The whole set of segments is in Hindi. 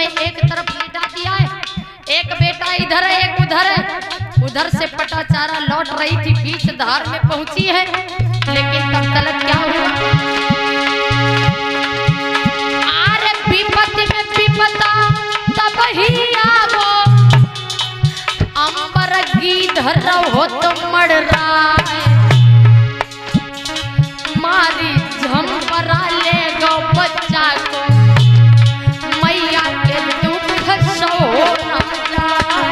समय एक तरफ लिटा दिया है, एक बेटा इधर है एक उधर है। उधर से पटाचारा लौट रही थी, बीच धार में पहुंची है, लेकिन तब तलक क्या हुआ? अरे विपत्ति में विपता तब ही आवो, अंबर गिधर हो तो मर रहा है, मारी झंपरा ले गो बच्चा को, मैया के दुख सो न जाए।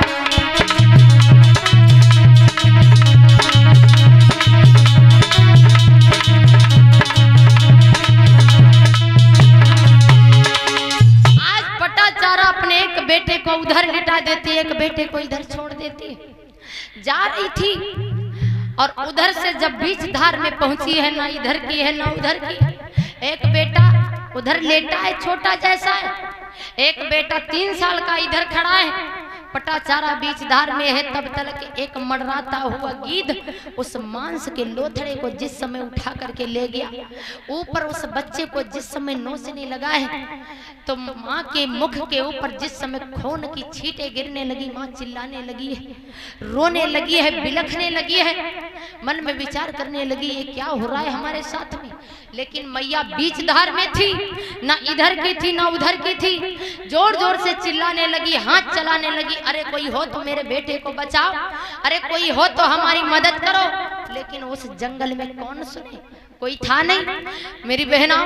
आज पटाचारा अपने एक बेटे को उधर लिटा देती, एक बेटे को इधर छोड़ देती। जा रही थी और उधर से जब बीच धार में पहुंची है, ना इधर की है ना उधर की। एक बेटा उधर लेटा है, छोटा जैसा है, एक बेटा 3 साल का इधर खड़ा है। पटाचारा बीच धार में है, तब तक एक मडराता हुआ गीध उस मांस के लोथड़े को जिस समय उठा करके ले गया, ऊपर उस बच्चे को जिस समय नोचने लगा है, तो माँ के मुख के ऊपर जिस समय खून की छींटें गिरने लगी, माँ चिल्लाने लगी है, रोने लगी है, बिलखने लगी है, मन में विचार करने लगी ये क्या हो रहा है हमारे साथ में। लेकिन मैया बीच धार में थी, ना इधर की थी ना उधर की थी, जोर जोर से चिल्लाने लगी, हाथ चलाने लगी, अरे कोई हो तो मेरे बेटे को बचाओ, अरे कोई हो तो हमारी मदद करो। लेकिन उस जंगल में कौन सुने, कोई था नहीं। मेरी बहना,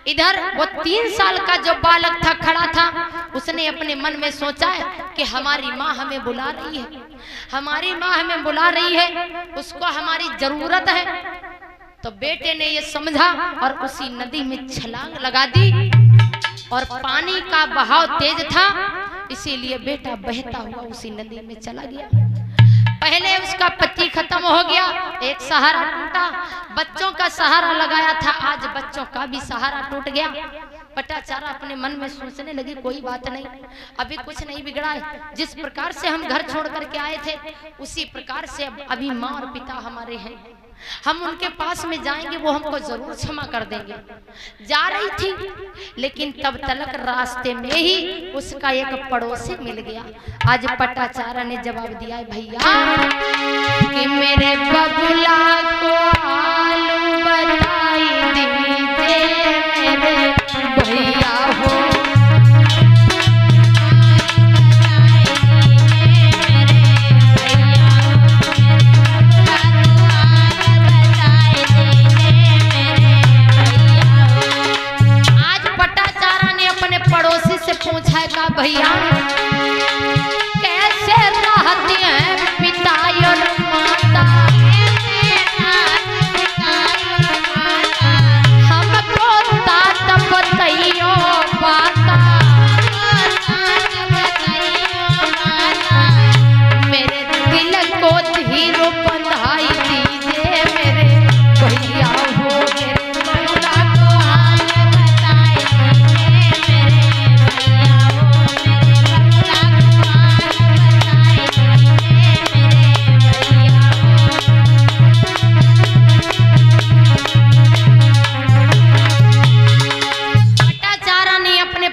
इधर वो 3 साल का जो बालक था खड़ा था, उसने अपने मन में सोचा है कि हमारी माँ हमें बुला रही है, हमारी माँ हमें बुला रही है, उसको हमारी जरूरत है। तो बेटे ने ये समझा और उसी नदी में छलांग लगा दी, और पानी का बहाव तेज था, इसीलिए बेटा बहता हुआ उसी नदी में चला गया। पहले उसका पति खत्म हो गया, एक सहारा टूटा, बच्चों का सहारा लगाया था, आज बच्चों का भी सहारा टूट गया। पटाचारा अपने मन में सोचने लगी कोई बात नहीं, अभी कुछ नहीं बिगड़ा है, जिस प्रकार से हम घर छोड़ करके आए थे उसी प्रकार से अभी माँ और पिता हमारे हैं, हम उनके पास में जाएंगे, वो हमको जरूर क्षमा कर देंगे। जा रही थी, लेकिन तब तलक रास्ते में ही उसका एक पड़ोसी मिल गया। आज पटाचारा ने जवाब दिया है भैया कि मेरे बबुला को आलू बताई दीजिए मेरे भैया हो, पड़ोसी से पूछा है का भैया कैसे रहती हैं पिता और माता, हमको तात बताइयो बाता, मेरे दिल को धीर बंधाई दीजिए मेरे भैया हो, मेरे बबुला को हाल बताई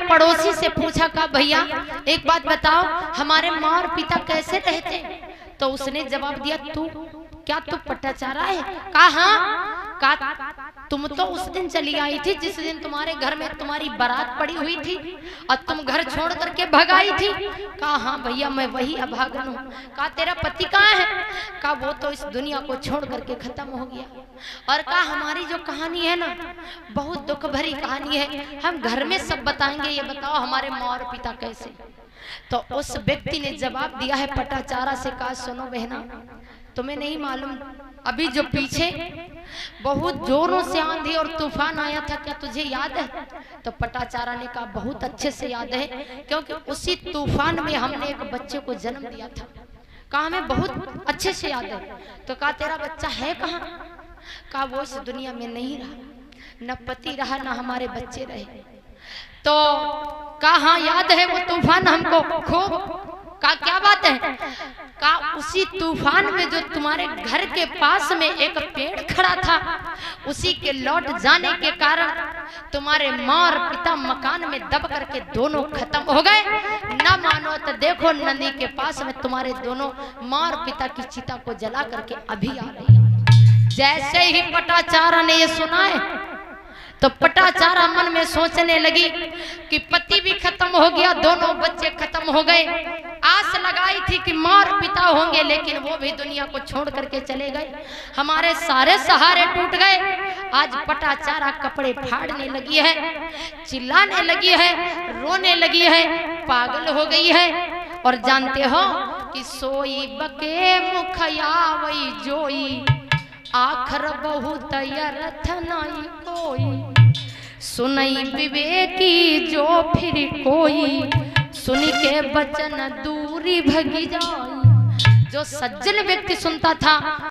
पड़ोसी से पूछा का भैया एक बात बताओ हमारे माँ और पिता कैसे रहते हैं? तो उसने जवाब दिया तू क्या तू पटाचारा है? कहा हाँ। कहा तुम तो उस दिन चली आई थी जिस दिन तुम्हारे घर में तुम्हारी बारात पड़ी हुई थी और तुम घर छोड़ करके भगाई थी। कहा हाँ भैया मैं वही अभागन हूँ। कहा तेरा पति कहाँ है? कहा वो तो इस दुनिया को छोड़ करके खत्म हो गया। और कहा हमारी जो कहानी है ना बहुत दुख भरी कहानी है, हम घर में सब बताएंगे, ये बताओ हमारे माँ और पिता कैसे? तो उस व्यक्ति ने जवाब दिया है पटाचारा से, कहा सुनो बहना तुम्हें नहीं मालूम अभी जो पीछे बहुत जोरों से आंधी और तूफान आया था, क्या तुझे याद है? तो पटाचारा ने कहा बहुत अच्छे से याद है, क्योंकि उसी तूफान में हमने एक बच्चे को जन्म दिया था। कहा हमें बहुत अच्छे से याद है। तो कहा तेरा बच्चा है कहाँ? कहा वो इस दुनिया में नहीं रहा, न पति रहा न हमारे बच्चे रहे। तो कहा हाँ याद है वो तूफान हमको खूब। का क्या बात है? का उसी तूफान में जो तुम्हारे घर के पास में एक पेड़ खड़ा था, उसी के लौट जाने के कारण तुम्हारे माँ और पिता मकान में दब करके दोनों खत्म हो गए। न मानो तो देखो नदी के पास में तुम्हारे दोनों माँ और पिता की चिता को जला करके अभी आ रही है। जैसे ही पटाचारा ने ये सुना है तो पटाचारा मन में सोचने लगी कि पति भी खत्म हो गया, दोनों बच्चे खत्म हो गए। आस लगाई थी कि माँ और पिता होंगे, लेकिन वो भी दुनिया को छोड़ करके चले गए। हमारे सारे सहारे टूट गए। आज पटाचारा कपड़े फाड़ने लगी है, चिल्लाने लगी है, रोने लगी है, पागल हो गई है। और जानते हो कि सोई बके मुखया वही जोई, आखर बहुत यरथ नहीं कोई, सुनई विवेकी जो फिर कोई, सुन के बचन दूरी भगी जाई। जो सज्जन व्यक्ति सुनता था